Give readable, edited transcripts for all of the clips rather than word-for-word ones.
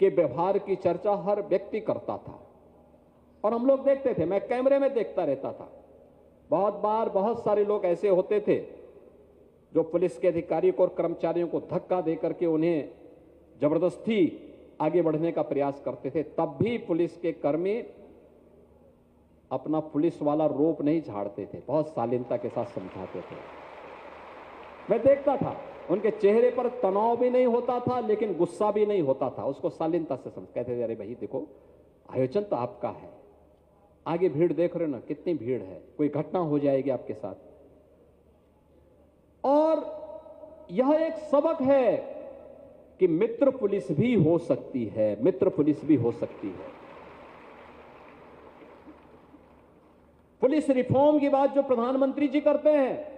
के व्यवहार की चर्चा हर व्यक्ति करता था और हम लोग देखते थे, मैं कैमरे में देखता रहता था। बहुत बार बहुत सारे लोग ऐसे होते थे जो पुलिस के अधिकारियों को और कर्मचारियों को धक्का देकर के उन्हें जबरदस्ती आगे बढ़ने का प्रयास करते थे। तब भी पुलिस के कर्मी अपना पुलिस वाला रोप नहीं झाड़ते थे, बहुत शालीनता के साथ समझाते थे। मैं देखता था, उनके चेहरे पर तनाव भी नहीं होता था लेकिन गुस्सा भी नहीं होता था, उसको शालीनता से समझ कहते थे, अरे भाई देखो आयोजन तो आपका है, आगे भीड़ देख रहे हो ना कितनी भीड़ है, कोई घटना हो जाएगी आपके साथ। और यह एक सबक है कि मित्र पुलिस भी हो सकती है, मित्र पुलिस भी हो सकती है। पुलिस रिफॉर्म की बात जो प्रधानमंत्री जी करते हैं,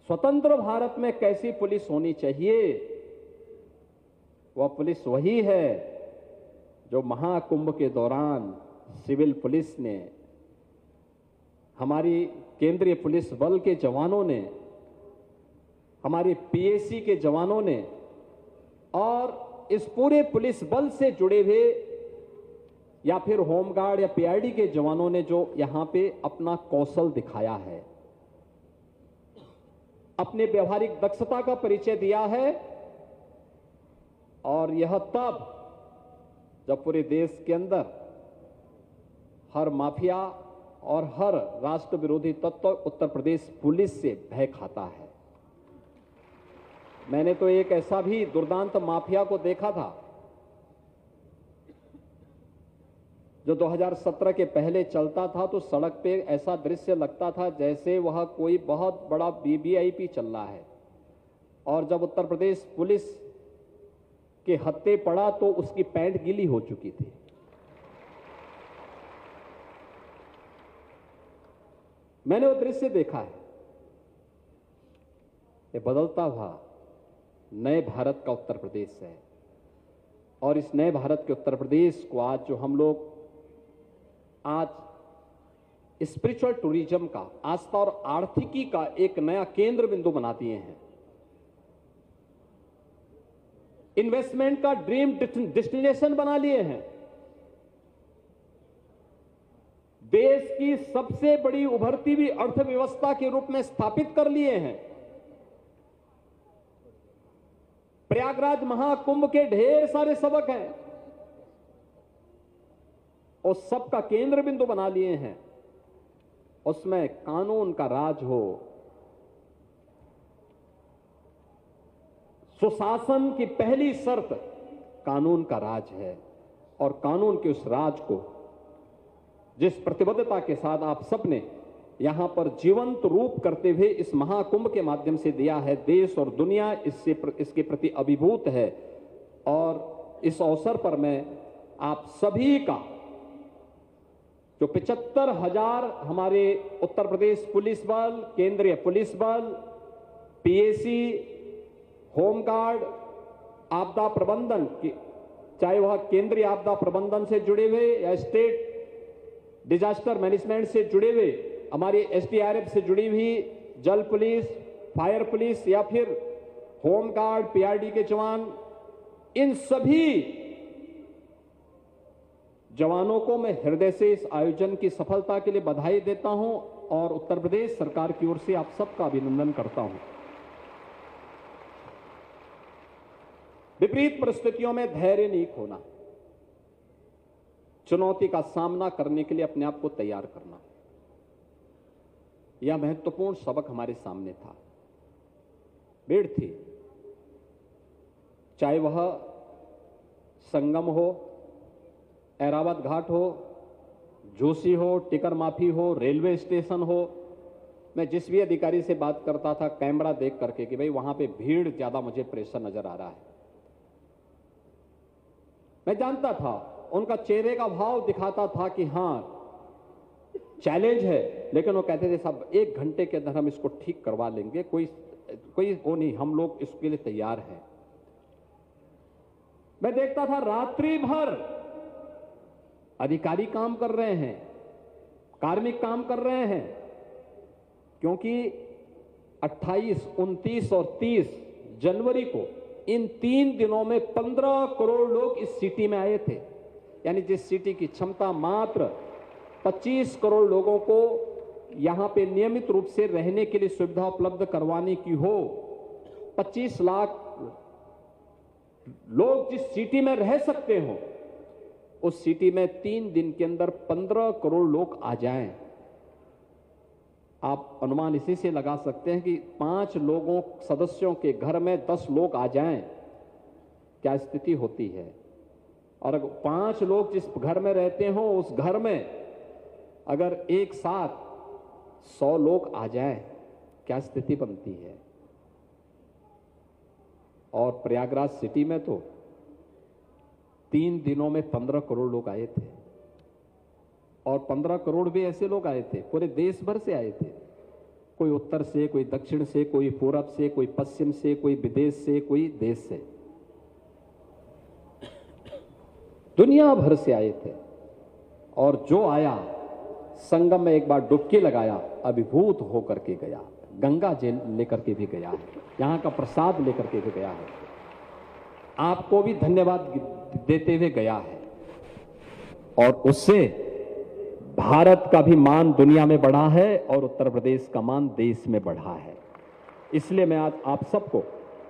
स्वतंत्र भारत में कैसी पुलिस होनी चाहिए, वह पुलिस वही है जो महाकुंभ के दौरान सिविल पुलिस ने, हमारी केंद्रीय पुलिस बल के जवानों ने, हमारे पीएसी के जवानों ने और इस पूरे पुलिस बल से जुड़े हुए या फिर होमगार्ड या पीआईडी के जवानों ने जो यहां पे अपना कौशल दिखाया है, अपने व्यवहारिक दक्षता का परिचय दिया है। और यह तब जब पूरे देश के अंदर हर माफिया और हर राष्ट्र विरोधी तत्व उत्तर प्रदेश पुलिस से भय खाता है। मैंने तो एक ऐसा भी दुर्दांत माफिया को देखा था जो 2017 के पहले चलता था, तो सड़क पे ऐसा दृश्य लगता था जैसे वह कोई बहुत बड़ा वीवीआईपी चल रहा है। और जब उत्तर प्रदेश पुलिस के हत्थे पड़ा तो उसकी पैंट गीली हो चुकी थी। मैंने वो दृश्य देखा है। ये बदलता हुआ नए भारत का उत्तर प्रदेश है और इस नए भारत के उत्तर प्रदेश को आज जो हम लोग आज स्पिरिचुअल टूरिज्म का, आस्था और आर्थिकी का एक नया केंद्र बिंदु बना दिए हैं, इन्वेस्टमेंट का ड्रीम डेस्टिनेशन बना लिए हैं, देश की सबसे बड़ी उभरती हुई अर्थव्यवस्था के रूप में स्थापित कर लिए हैं। प्रयागराज महाकुंभ के ढेर सारे सबक हैं और सबका केंद्र बिंदु बना लिए हैं। उसमें कानून का राज हो, सुशासन की पहली शर्त कानून का राज है और कानून के उस राज को जिस प्रतिबद्धता के साथ आप सबने यहां पर जीवंत रूप करते हुए इस महाकुंभ के माध्यम से दिया है, देश और दुनिया इसके प्रति अभिभूत है। और इस अवसर पर मैं आप सभी का जो 75,000 हमारे उत्तर प्रदेश पुलिस बल, केंद्रीय पुलिस बल, पीएसी, होमगार्ड, आपदा प्रबंधन की, चाहे वह केंद्रीय आपदा प्रबंधन से जुड़े हुए या स्टेट डिजास्टर मैनेजमेंट से जुड़े हुए, हमारी एसडीआरएफ से जुड़ी हुई जल पुलिस, फायर पुलिस या फिर होमगार्ड, पीआरडी के जवान, इन सभी जवानों को मैं हृदय से इस आयोजन की सफलता के लिए बधाई देता हूं और उत्तर प्रदेश सरकार की ओर से आप सबका अभिनंदन करता हूं। विपरीत परिस्थितियों में धैर्य नहीं खोना, चुनौती का सामना करने के लिए अपने आप को तैयार करना, यह महत्वपूर्ण सबक हमारे सामने था। भीड़ थी, चाहे वह संगम हो, ऐरावत घाट हो, जोशी हो, टिकर माफी हो, रेलवे स्टेशन हो। मैं जिस भी अधिकारी से बात करता था कैमरा देख करके कि भाई वहां पे भीड़ ज्यादा मुझे प्रेशर नजर आ रहा है, मैं जानता था, उनका चेहरे का भाव दिखाता था कि हां चैलेंज है, लेकिन वो कहते थे साहब 1 घंटे के अंदर हम इसको ठीक करवा लेंगे, कोई वो नहीं, हम लोग इसके लिए तैयार हैं। मैं देखता था रात्रि भर अधिकारी काम कर रहे हैं, कार्मिक काम कर रहे हैं, क्योंकि 28, 29 और 30 जनवरी को इन 3 दिनों में 15 करोड़ लोग इस सिटी में आए थे। यानी जिस सिटी की क्षमता मात्र 25 करोड़ लोगों को यहां पे नियमित रूप से रहने के लिए सुविधा उपलब्ध करवाने की हो, 25 लाख लोग जिस सिटी में रह सकते हो, उस सिटी में 3 दिन के अंदर 15 करोड़ लोग आ जाएं। आप अनुमान इसी से लगा सकते हैं कि 5 लोगों सदस्यों के घर में 10 लोग आ जाएं, क्या स्थिति होती है। और अगर 5 लोग जिस घर में रहते हो, उस घर में अगर एक साथ 100 लोग आ जाएं, क्या स्थिति बनती है। और प्रयागराज सिटी में तो 3 दिनों में 15 करोड़ लोग आए थे। और 15 करोड़ भी ऐसे लोग आए थे, पूरे देश भर से आए थे। कोई उत्तर से, कोई दक्षिण से, कोई पूरब से, कोई पश्चिम से, कोई विदेश से, कोई देश से, दुनिया भर से आए थे। और जो आया, संगम में एक बार डुबकी लगाया, अभिभूत होकर के गया। गंगा जल लेकर के भी गया है, यहां का प्रसाद लेकर के भी गया है, आपको भी धन्यवाद देते हुए गया है। और उससे भारत का भी मान दुनिया में बढ़ा है और उत्तर प्रदेश का मान देश में बढ़ा है। इसलिए मैं आज आप सबको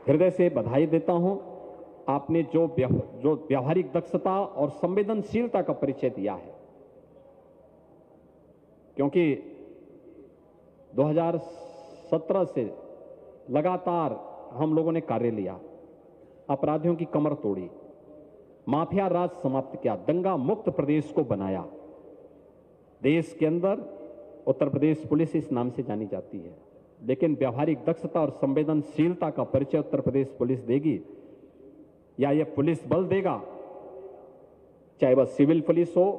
हृदय से बधाई देता हूं। आपने जो व्यावहारिक दक्षता और संवेदनशीलता का परिचय दिया है, क्योंकि 2017 से लगातार हम लोगों ने कार्य लिया, अपराधियों की कमर तोड़ी, माफिया राज समाप्त किया, दंगा मुक्त प्रदेश को बनाया। देश के अंदर उत्तर प्रदेश पुलिस इस नाम से जानी जाती है, लेकिन व्यावहारिक दक्षता और संवेदनशीलता का परिचय उत्तर प्रदेश पुलिस देगी या यह पुलिस बल देगा, चाहे वह सिविल पुलिस हो,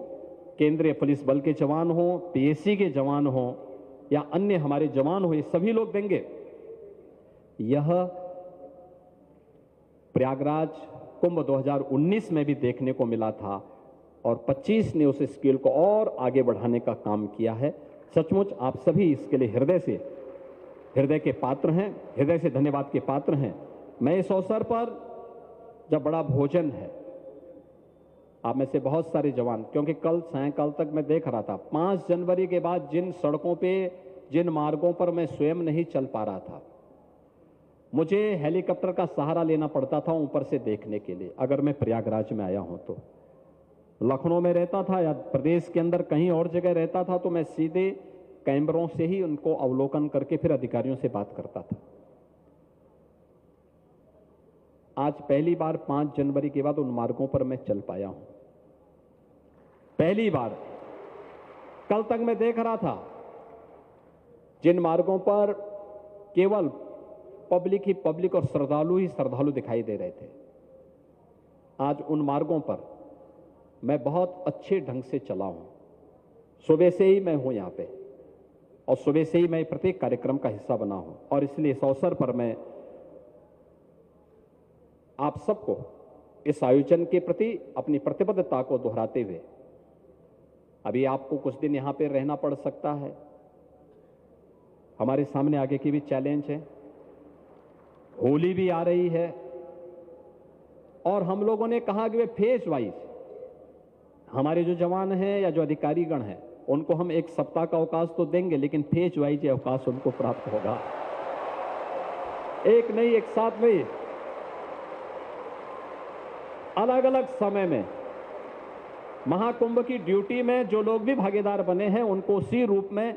केंद्रीय पुलिस बल के जवान हो, पीएसी के जवान हो या अन्य हमारे जवान हो, ये सभी लोग देंगे। यह प्रयागराज कुंभ 2019 में भी देखने को मिला था और 25 ने उस स्केल को और आगे बढ़ाने का काम किया है। सचमुच आप सभी इसके लिए हृदय के पात्र हैं, हृदय से धन्यवाद के पात्र हैं। मैं इस अवसर पर, जब बड़ा भोजन है, आप में से बहुत सारे जवान, क्योंकि कल सायंकाल तक मैं देख रहा था, 5 जनवरी के बाद जिन सड़कों पे, जिन मार्गों पर मैं स्वयं नहीं चल पा रहा था, मुझे हेलीकॉप्टर का सहारा लेना पड़ता था ऊपर से देखने के लिए। अगर मैं प्रयागराज में आया हूं तो, लखनऊ में रहता था या प्रदेश के अंदर कहीं और जगह रहता था, तो मैं सीधे कैमरों से ही उनको अवलोकन करके फिर अधिकारियों से बात करता था। आज पहली बार 5 जनवरी के बाद उन मार्गों पर मैं चल पाया हूं, पहली बार। कल तक मैं देख रहा था जिन मार्गों पर केवल पब्लिक ही पब्लिक और श्रद्धालु ही श्रद्धालु दिखाई दे रहे थे, आज उन मार्गों पर मैं बहुत अच्छे ढंग से चला हूं। सुबह से ही मैं हूं यहां पे और सुबह से ही मैं प्रत्येक कार्यक्रम का हिस्सा बना हूं। और इसलिए इस अवसर पर मैं आप सबको इस आयोजन के प्रति अपनी प्रतिबद्धता को दोहराते हुए, अभी आपको कुछ दिन यहां पे रहना पड़ सकता है, हमारे सामने आगे की भी चैलेंज है, होली भी आ रही है और हम लोगों ने कहा कि वे फेज वाइज हमारे जो जवान हैं या जो अधिकारीगण हैं उनको हम 1 सप्ताह का अवकाश तो देंगे, लेकिन फेज वाइज ये अवकाश उनको प्राप्त होगा, एक नहीं एक साथ में, अलग अलग समय में। महाकुंभ की ड्यूटी में जो लोग भी भागीदार बने हैं उनको उसी रूप में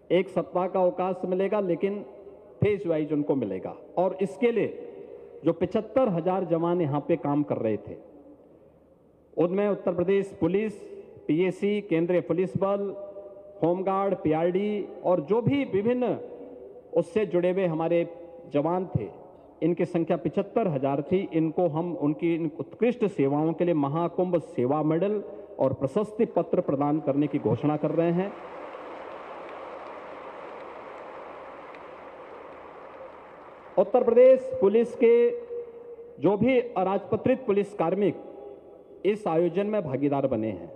1 सप्ताह का अवकाश मिलेगा, लेकिन फेज वाइज उनको मिलेगा। और इसके लिए जो 75,000 जवान यहां पे काम कर रहे थे, उनमें उत्तर प्रदेश पुलिस, पीएसी, केंद्रीय पुलिस बल, होमगार्ड, पीआरडी और जो भी विभिन्न उससे जुड़े हुए हमारे जवान थे, इनकी संख्या 75,000 थी। इनको हम उनकी उत्कृष्ट सेवाओं के लिए महाकुंभ सेवा मेडल और प्रशस्ति पत्र प्रदान करने की घोषणा कर रहे हैं। उत्तर प्रदेश पुलिस के जो भी अराजपत्रित पुलिस कार्मिक इस आयोजन में भागीदार बने हैं,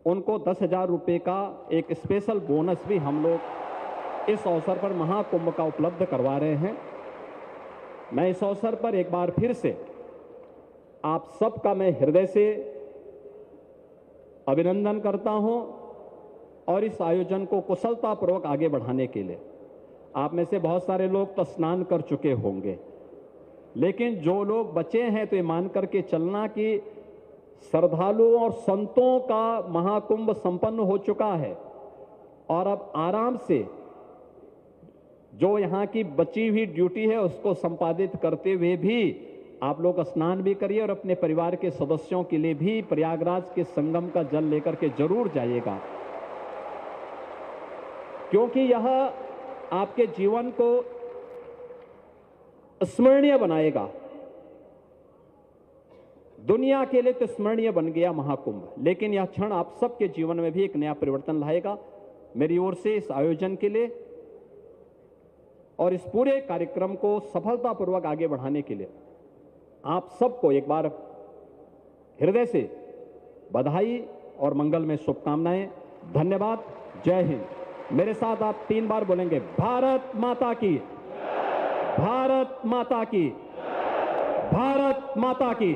उनको 10,000 रुपए का एक स्पेशल बोनस भी हम लोग इस अवसर पर महाकुंभ का उपलब्ध करवा रहे हैं। मैं इस अवसर पर एक बार फिर से आप सबका मैं हृदय से अभिनंदन करता हूं और इस आयोजन को कुशलतापूर्वक आगे बढ़ाने के लिए आप में से बहुत सारे लोग तो स्नान कर चुके होंगे, लेकिन जो लोग बचे हैं तो ये मान करके चलना कि श्रद्धालुओं और संतों का महाकुंभ संपन्न हो चुका है और अब आराम से जो यहाँ की बची हुई ड्यूटी है उसको संपादित करते हुए भी आप लोग स्नान भी करिए और अपने परिवार के सदस्यों के लिए भी प्रयागराज के संगम का जल लेकर के जरूर जाइएगा, क्योंकि यह आपके जीवन को स्मरणीय बनाएगा। दुनिया के लिए तो स्मरणीय बन गया महाकुंभ, लेकिन यह क्षण आप सबके जीवन में भी एक नया परिवर्तन लाएगा। मेरी ओर से इस आयोजन के लिए और इस पूरे कार्यक्रम को सफलतापूर्वक आगे बढ़ाने के लिए आप सबको एक बार हृदय से बधाई और मंगल में शुभकामनाएं। धन्यवाद। जय हिंद। मेरे साथ आप 3 बार बोलेंगे, भारत माता की, भारत माता की, भारत माता की।